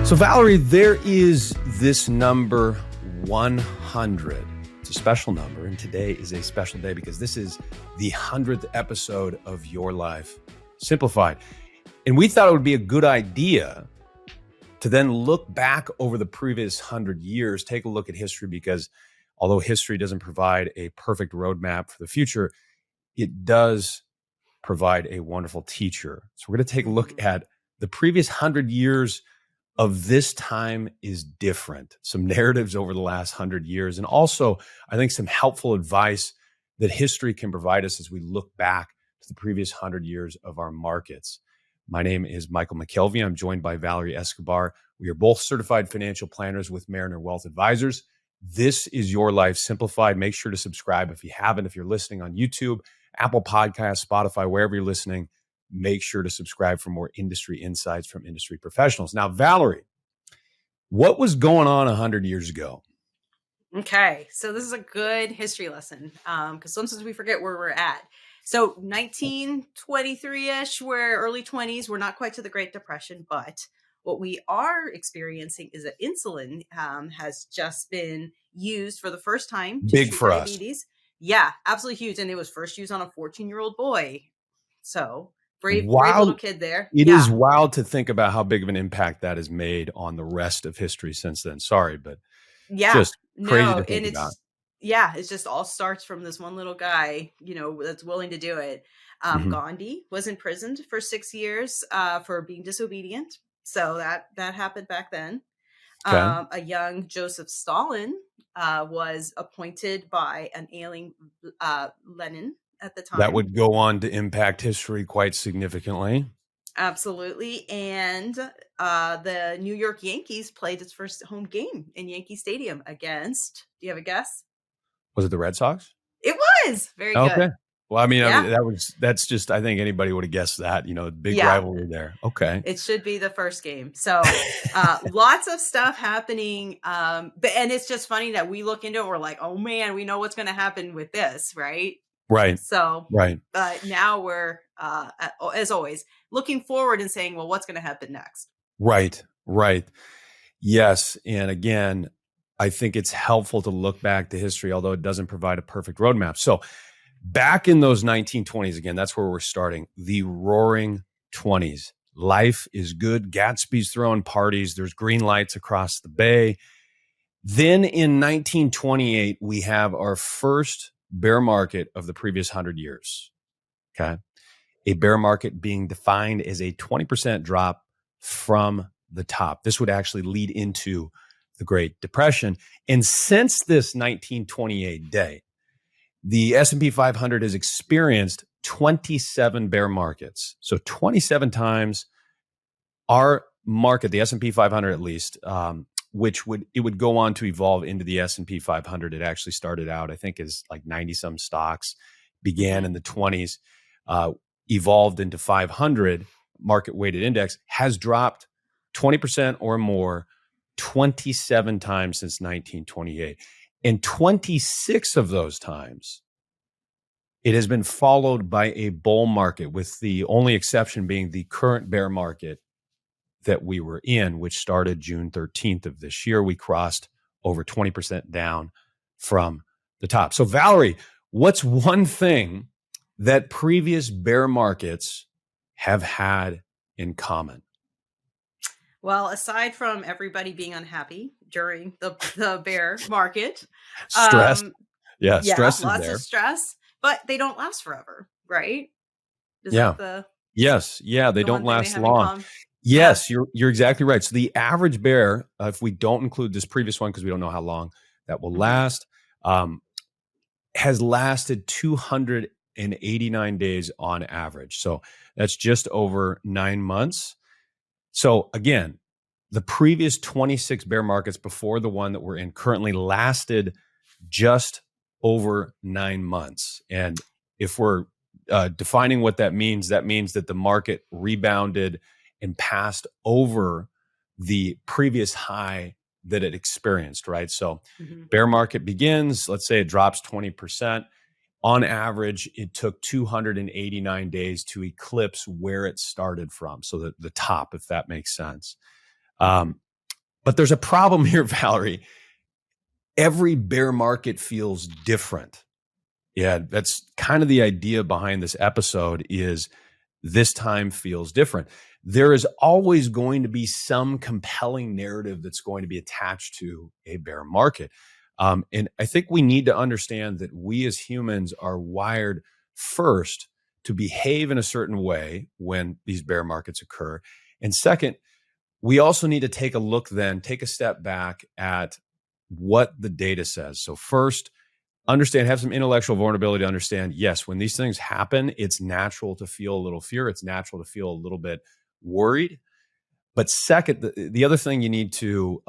So Valerie, there is this number 100. It's a special number, and today is a special day because this is the 100th episode of Your Life Simplified. And we thought it would be a good idea to then look back over the previous 100 years, take a look at history, because although history doesn't provide a perfect roadmap for the future, it does provide a wonderful teacher. So we're going to take a look at the previous 100 years of this time is different. Some narratives over the last 100 years. And also, I think some helpful advice that history can provide us as we look back to the previous 100 years of our markets. My name is Michael MacKelvie. I'm joined by Valerie Escobar. We are both certified financial planners with Mariner Wealth Advisors. This is Your Life Simplified. Make sure to subscribe if you haven't. If you're listening on YouTube, Apple Podcasts, Spotify, wherever you're listening, make sure to subscribe for more industry insights from industry professionals. Now, Valerie, what was going on 100 years ago? Okay, so this is a good history lesson because sometimes we forget where we're at. So 1923-ish, we're early 20s. We're not quite to the Great Depression, but what we are experiencing is that insulin has just been used for the first time to Big treat for diabetes. us. Yeah, absolutely huge. And it was first used on a 14-year-old boy. So brave little kid there. It is wild to think about how big of an impact that has made on the rest of history since then. Sorry, but just crazy to think about. Yeah, it just all starts from this one little guy, that's willing to do it. Gandhi was imprisoned for 6 years for being disobedient. So that happened back then. Okay. A young Joseph Stalin was appointed by an ailing Lenin at the time. That would go on to impact history quite significantly. Absolutely. And the New York Yankees played its first home game in Yankee Stadium against, do you have a guess? Was it the Red Sox? It was. Very Okay. good. Well, I mean, that's just, I think anybody would have guessed that, big rivalry there. Okay. It should be the first game. So lots of stuff happening. And it's just funny that we look into it. We're like, oh man, we know what's going to happen with this. Right. Right. So, right. But now we're, as always, looking forward and saying, well, what's going to happen next? Right. Right. Yes. And again, I think it's helpful to look back to history, although it doesn't provide a perfect roadmap. So back in those 1920s, again, that's where we're starting, the roaring 20s. Life is good. Gatsby's throwing parties. There's green lights across the bay. Then in 1928, we have our first bear market of the previous 100 years. Okay. A bear market being defined as a 20% drop from the top. This would actually lead into the Great Depression. And since this 1928 day, the S&P 500 has experienced 27 bear markets. So 27 times our market, the S&P 500 at least, which would go on to evolve into the S&P 500. It actually started out, I think, as like 90 some stocks, began in the 20s, evolved into 500 market weighted index, has dropped 20% or more 27 times since 1928. And 26 of those times, it has been followed by a bull market, with the only exception being the current bear market that we were in, which started June 13th of this year. We crossed over 20% down from the top. So Valerie, what's one thing that previous bear markets have had in common? Well, aside from everybody being unhappy during the bear market, stress, stress, lots of stress, but they don't last forever, right? Is yeah. That they don't last long. Yes, you're exactly right. So the average bear, if we don't include this previous one because we don't know how long that will last, has lasted 289 days on average. So that's just over 9 months. So again, the previous 26 bear markets before the one that we're in currently lasted just over 9 months. And if we're defining what that means that the market rebounded and passed over the previous high that it experienced, right? So bear market begins, let's say it drops 20%. On average, it took 289 days to eclipse where it started from. So the top, if that makes sense. But there's a problem here, Valerie. Every bear market feels different. Yeah, that's kind of the idea behind this episode is this time feels different. There is always going to be some compelling narrative that's going to be attached to a bear market. And I think we need to understand that we as humans are wired first to behave in a certain way when these bear markets occur. And second, we also need to take a step back at what the data says. So first, have some intellectual vulnerability to understand, yes, when these things happen, it's natural to feel a little fear. It's natural to feel a little bit worried. But second, the other thing you need to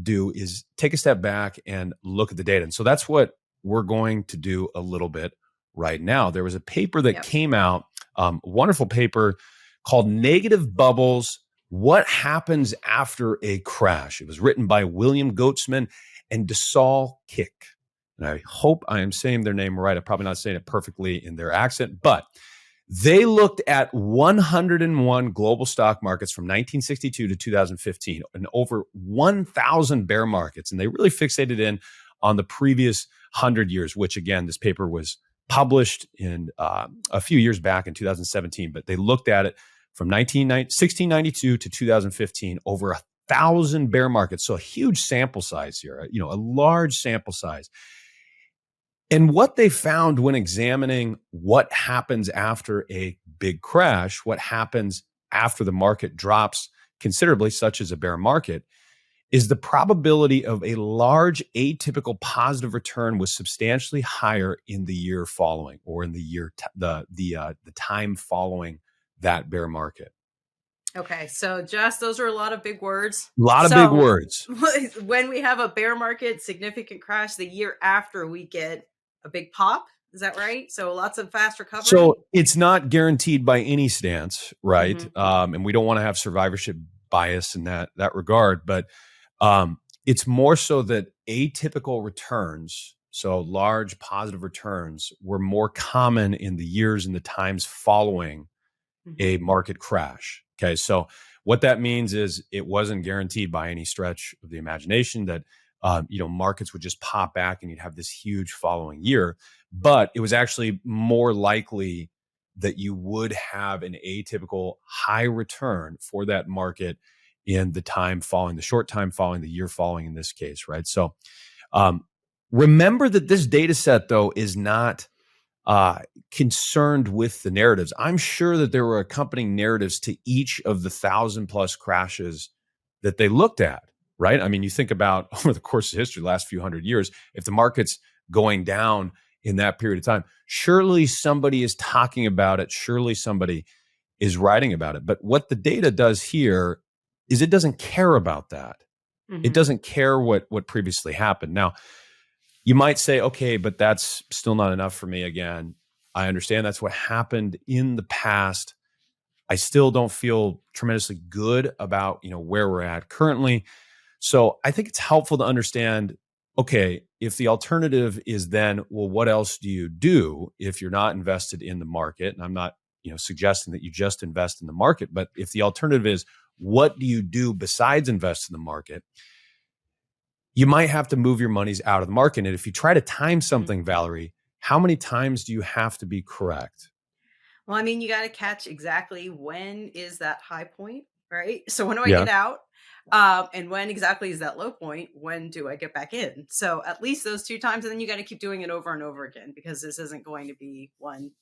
do is take a step back and look at the data. And so that's what we're going to do a little bit right now. There was a paper that came out, a wonderful paper called Negative Bubbles, What Happens After a Crash. It was written by William Goatsman and Dasal Kick. And I hope I am saying their name right. I'm probably not saying it perfectly in their accent, but they looked at 101 global stock markets from 1962 to 2015 and over 1,000 bear markets. And they really fixated in on the previous 100 years, which again, this paper was published in a few years back in 2017, but they looked at it from 1692 to 2015, over 1,000 bear markets. So a huge sample size here, a large sample size. And what they found when examining what happens after a big crash, what happens after the market drops considerably, such as a bear market, is the probability of a large atypical positive return was substantially higher in the year following, or in the year the time following that bear market. Okay, so Jess, those are a lot of big words. A lot of big words. When we have a bear market, significant crash, the year after we get a big pop. Is that right? So lots of fast recovery. So it's not guaranteed by any stance, right? Mm-hmm. And we don't want to have survivorship bias in that regard, but it's more so that atypical returns, so large positive returns, were more common in the years and the times following a market crash. Okay, so what that means is it wasn't guaranteed by any stretch of the imagination that markets would just pop back and you'd have this huge following year. But it was actually more likely that you would have an atypical high return for that market in the time following, the short time following, the year following in this case, right? So remember that this data set, though, is not concerned with the narratives. I'm sure that there were accompanying narratives to each of the 1,000+ crashes that they looked at. Right? I mean, you think about over the course of history, the last few hundred years, if the market's going down in that period of time, surely somebody is talking about it. Surely somebody is writing about it. But what the data does here is it doesn't care about that. Mm-hmm. It doesn't care what previously happened. Now, you might say, okay, but that's still not enough for me. Again, I understand that's what happened in the past. I still don't feel tremendously good about, where we're at currently. So I think it's helpful to understand, okay, if the alternative is then, well, what else do you do if you're not invested in the market? And I'm not, suggesting that you just invest in the market, but if the alternative is, what do you do besides invest in the market? You might have to move your monies out of the market. And if you try to time something, Valerie, how many times do you have to be correct? Well, I mean, you got to catch exactly when is that high point, right? So when do I get out? And when exactly is that low point? When do I get back in? So at least those 2 times, and then you got to keep doing it over and over again, because this isn't going to be one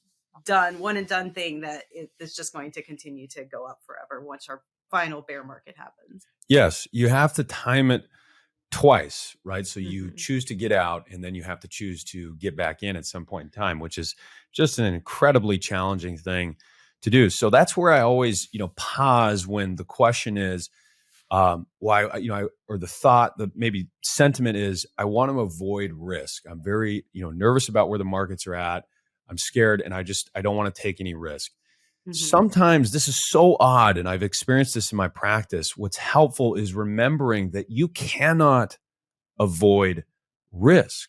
and done thing that it's just going to continue to go up forever once our final bear market happens. Yes, you have to time it twice, right? So you choose to get out, and then you have to choose to get back in at some point in time, which is just an incredibly challenging thing to do. So that's where I always, pause when the question is, why, or the thought, the maybe sentiment is, I want to avoid risk. I'm very, nervous about where the markets are at. I'm scared, and I don't want to take any risk. Sometimes this is so odd, and I've experienced this in my practice. What's helpful is remembering that you cannot avoid risk,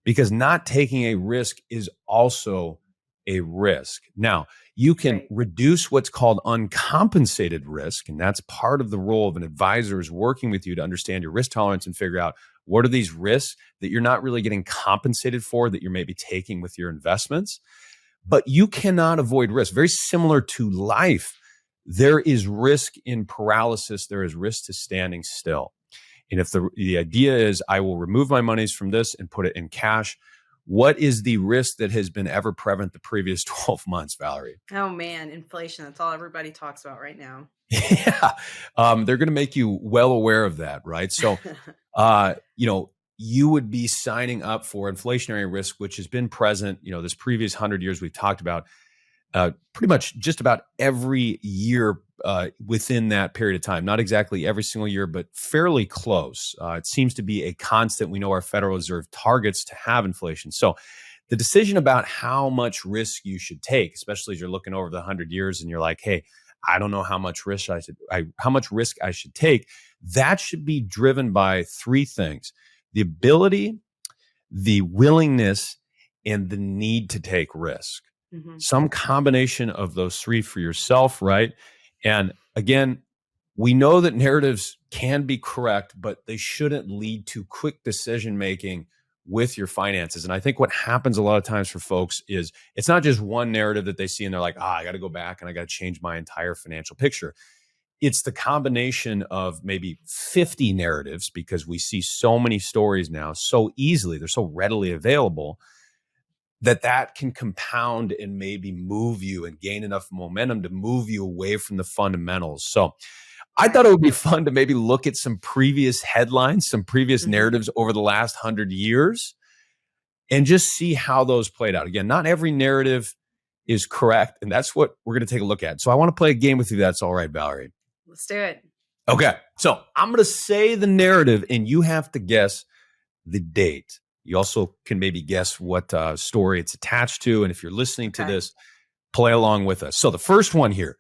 because not taking a risk is also a risk. Now, you can Right. reduce what's called uncompensated risk, and that's part of the role of an advisor, is working with you to understand your risk tolerance and figure out what are these risks that you're not really getting compensated for that you're maybe taking with your investments. But you cannot avoid risk. Very similar to life, there is risk in paralysis. There is risk to standing still. And if the idea is I will remove my monies from this and put it in cash, what is the risk that has been ever prevalent the previous 12 months, Valerie? Oh man, inflation. That's all everybody talks about right now. Yeah. They're going to make you well aware of that, right? So, you would be signing up for inflationary risk, which has been present, this previous 100 years we've talked about, pretty much just about every year within that period of time. Not exactly every single year, but fairly close. It seems to be a constant. We know our Federal Reserve targets to have inflation. So the decision about how much risk you should take, especially as you're looking over the 100 years and you're like, hey, I don't know how much risk I should take. That should be driven by three things: the ability, the willingness, and the need to take risk. Mm-hmm. Some combination of those three for yourself, right? And again, we know that narratives can be correct, but they shouldn't lead to quick decision making with your finances. And I think what happens a lot of times for folks is it's not just one narrative that they see and they're like, I got to go back and I got to change my entire financial picture. It's the combination of maybe 50 narratives, because we see so many stories now so easily, they're so readily available, that can compound and maybe move you and gain enough momentum to move you away from the fundamentals. So I thought it would be fun to maybe look at some previous headlines, some previous narratives over the last 100 years, and just see how those played out. Again, not every narrative is correct, and that's what we're going to take a look at. So I want to play a game with you. That's all right, Valerie. Let's do it. Okay. So I'm going to say the narrative, and you have to guess the date. You also can maybe guess what story it's attached to. And if you're listening to this, play along with us. So the first one here: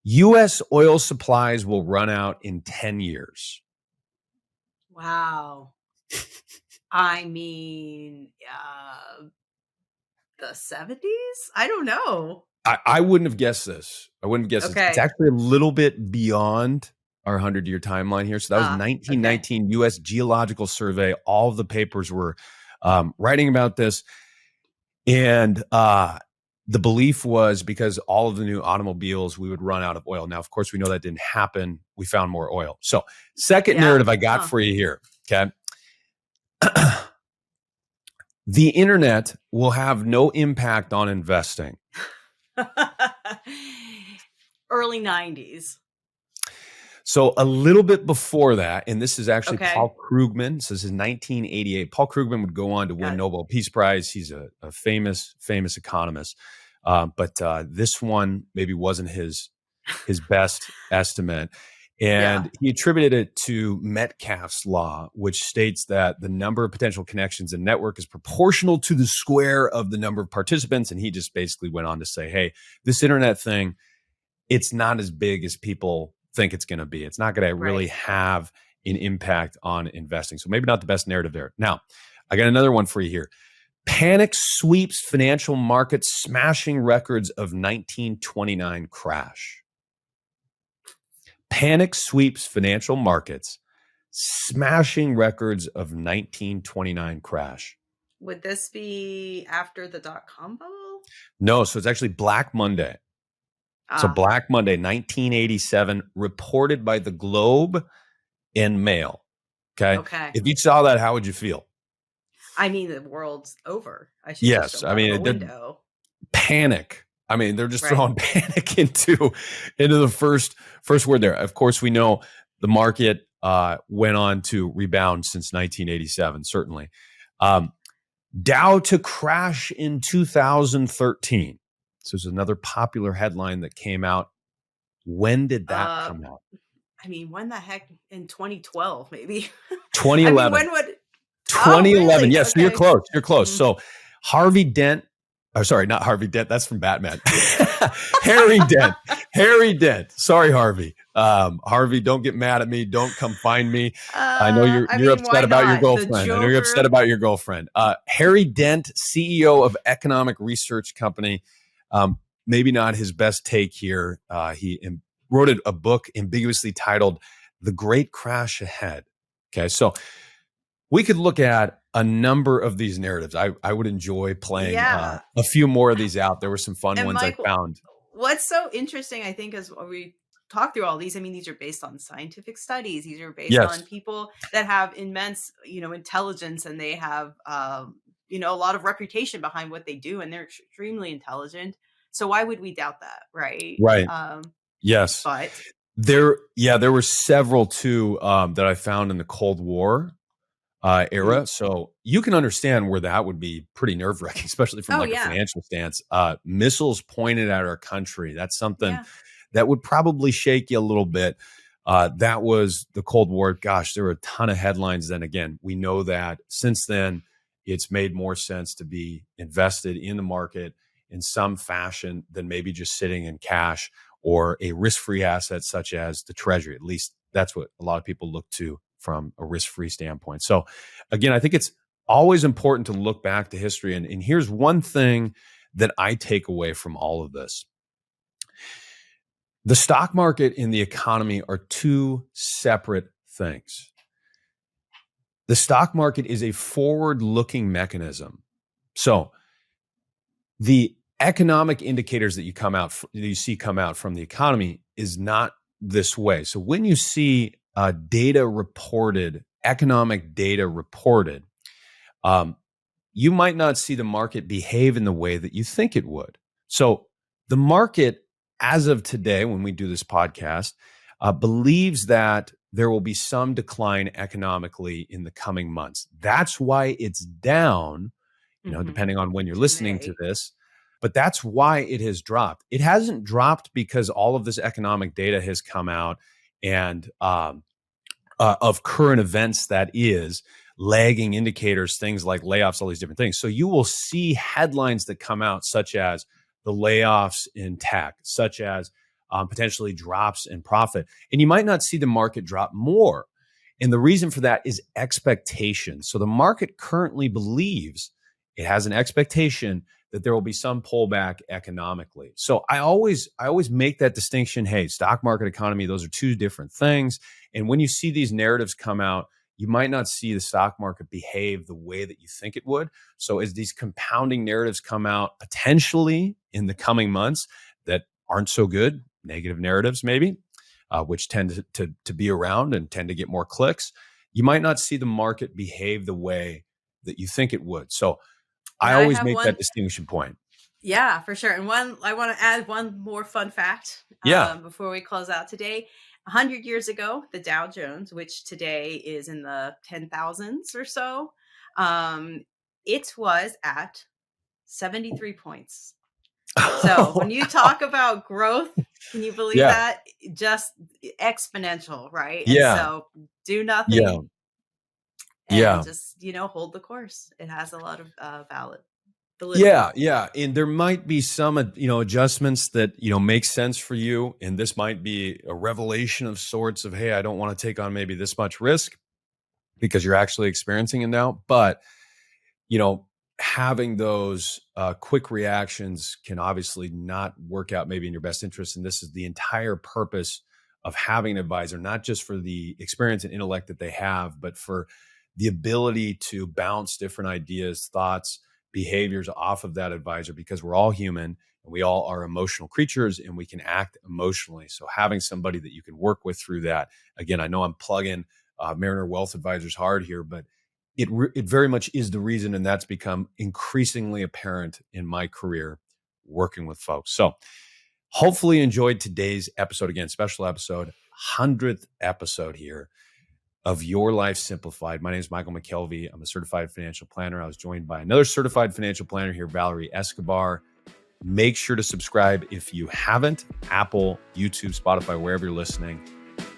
U.S. oil supplies will run out in 10 years. Wow. I mean, the 70s? I don't know. I wouldn't have guessed this. I wouldn't have guessed this. It's actually a little bit beyond our 100-year timeline here. So that was 1919 U.S. Geological Survey. All of the papers were writing about this. And the belief was because all of the new automobiles, we would run out of oil. Now, of course, we know that didn't happen. We found more oil. So second narrative I got for you here, okay? The internet will have no impact on investing. Early 90s. So a little bit before that, and this is actually Paul Krugman. So this is 1988. Paul Krugman would go on to win Nobel Peace Prize. He's a famous economist. But this one maybe wasn't his best estimate. And he attributed it to Metcalfe's law, which states that the number of potential connections in network is proportional to the square of the number of participants. And he just basically went on to say, hey, this internet thing, it's not as big as people think it's going to be. It's not going to really have an impact on investing. So maybe not the best narrative there. Now, I got another one for you here. Panic sweeps financial markets, smashing records of 1929 crash. Panic sweeps financial markets, smashing records of 1929 crash. Would this be after the dot-com bubble? No, so it's actually Black Monday. So Black Monday, 1987, reported by the Globe and Mail. Okay. If you saw that, how would you feel? I mean, the world's over. Yes. I mean, panic. I mean, they're just throwing panic into the first word there. Of course, we know the market went on to rebound since 1987, certainly. Dow to crash in 2013. So there's another popular headline that came out. When did that come out? I mean, when the heck? In 2012, maybe? 2011. I mean, when would... 2011. Really? Yes, so you're close. You're close. Mm-hmm. So Harvey Dent Oh, sorry, not Harvey Dent. That's from Batman. Harry Dent. Harry Dent. Sorry, Harvey. Harvey, don't get mad at me. Don't come find me. I know you're upset why about your not? The girlfriend. I know you're upset Joker. about your girlfriend. Harry Dent, CEO of economic research company. Maybe not his best take here. He wrote a book ambiguously titled "The Great Crash Ahead." Okay, so we could look at a number of these narratives. I would enjoy playing Yeah. a few more of these out. There were some fun And ones I Michael, found. what's so interesting, I think, is when we talk through all these, I mean, these are based on scientific studies. These are based Yes, on people that have immense, intelligence, and they have, a lot of reputation behind what they do, and they're extremely intelligent. So why would we doubt that, right? right. Yes. But There were several too that I found in the Cold War era. So you can understand where that would be pretty nerve wracking, especially from oh like a yeah, financial stance. Missiles pointed at our country. That's something yeah, that would probably shake you a little bit. That was the Cold War. Gosh, there were a ton of headlines then. Again, we know that since then, it's made more sense to be invested in the market in some fashion than maybe just sitting in cash or a risk-free asset such as the Treasury. At least that's what a lot of people look to from a risk-free standpoint. So again, I think it's always important to look back to history. And here's one thing that I take away from all of this. The stock market and the economy are two separate things. The stock market is a forward-looking mechanism. So the economic indicators that you see come out from the economy is not this way. So when you see economic data reported, you might not see the market behave in the way that you think it would. So the market, as of today, when we do this podcast, believes that there will be some decline economically in the coming months. That's why it's down, depending on when you're listening to this. But that's why it has dropped. It hasn't dropped because all of this economic data has come out and of current events, that is lagging indicators, things like layoffs, all these different things. So you will see headlines that come out such as the layoffs in tech, such as potentially drops in profit. And you might not see the market drop more. And the reason for that is expectation. So the market currently believes it has an expectation that there will be some pullback economically. So I always make that distinction. Hey, stock market, economy, those are two different things. And when you see these narratives come out, you might not see the stock market behave the way that you think it would. So as these compounding narratives come out potentially in the coming months that aren't so good, negative narratives maybe, which tend to be around and tend to get more clicks, you might not see the market behave the way that you think it would. So I always make that distinction point. Yeah, for sure. And I want to add one more fun fact before we close out today. 100 years ago, the Dow Jones, which today is in the 10,000s or so, it was at 73 points. So when you talk about growth, can you believe that? Just exponential, right? And so do nothing and just, hold the course. It has a lot of validity. Yeah. And there might be some, adjustments that, make sense for you. And this might be a revelation of sorts of, hey, I don't want to take on maybe this much risk because you're actually experiencing it now. But, having those quick reactions can obviously not work out maybe in your best interest. And this is the entire purpose of having an advisor, not just for the experience and intellect that they have, but for the ability to bounce different ideas, thoughts, behaviors off of that advisor, because we're all human and we all are emotional creatures and we can act emotionally. So having somebody that you can work with through that, again, I know I'm plugging Mariner Wealth Advisors hard here, but it very much is the reason. And that's become increasingly apparent in my career working with folks. So hopefully you enjoyed today's episode. Again, special episode, 100th episode here of Your Life Simplified. My name is Michael MacKelvie. I'm a certified financial planner. I was joined by another certified financial planner here, Valerie Escobar. Make sure to subscribe if you haven't. Apple, YouTube, Spotify, wherever you're listening.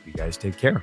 You guys take care.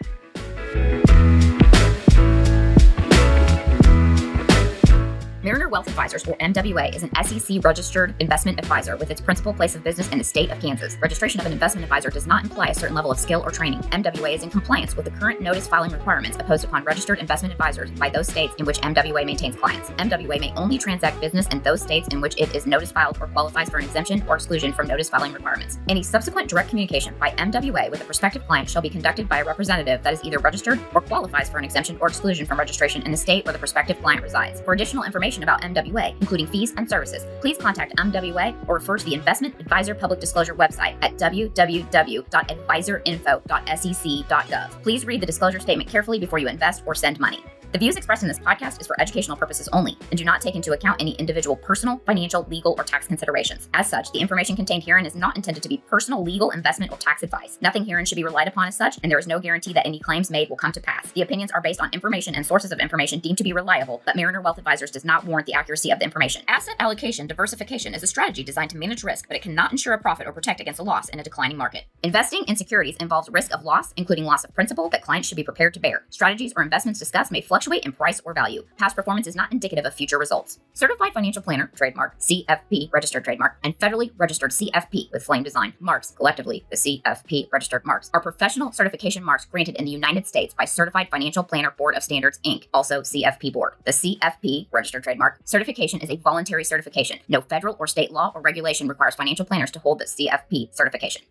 Mariner Wealth Advisors, or MWA, is an SEC-registered investment advisor with its principal place of business in the state of Kansas. Registration of an investment advisor does not imply a certain level of skill or training. MWA is in compliance with the current notice filing requirements imposed upon registered investment advisors by those states in which MWA maintains clients. MWA may only transact business in those states in which it is notice filed or qualifies for an exemption or exclusion from notice filing requirements. Any subsequent direct communication by MWA with a prospective client shall be conducted by a representative that is either registered or qualifies for an exemption or exclusion from registration in the state where the prospective client resides. For additional information about MWA, including fees and services, please contact MWA or refer to the Investment Advisor Public Disclosure website at www.advisorinfo.sec.gov. Please read the disclosure statement carefully before you invest or send money. The views expressed in this podcast is for educational purposes only and do not take into account any individual personal, financial, legal, or tax considerations. As such, the information contained herein is not intended to be personal, legal, investment, or tax advice. Nothing herein should be relied upon as such, and there is no guarantee that any claims made will come to pass. The opinions are based on information and sources of information deemed to be reliable, but Mariner Wealth Advisors does not warrant the accuracy of the information. Asset allocation diversification is a strategy designed to manage risk, but it cannot ensure a profit or protect against a loss in a declining market. Investing in securities involves risk of loss, including loss of principal, that clients should be prepared to bear. Strategies or investments discussed may fluctuate in price or value. Past performance is not indicative of future results. Certified Financial Planner, trademark, CFP, registered trademark, and federally registered CFP with flame design marks, collectively the CFP registered marks, are professional certification marks granted in the United States by Certified Financial Planner Board of Standards, Inc., also CFP Board. The CFP, registered trademark, certification is a voluntary certification. No federal or state law or regulation requires financial planners to hold the CFP certification.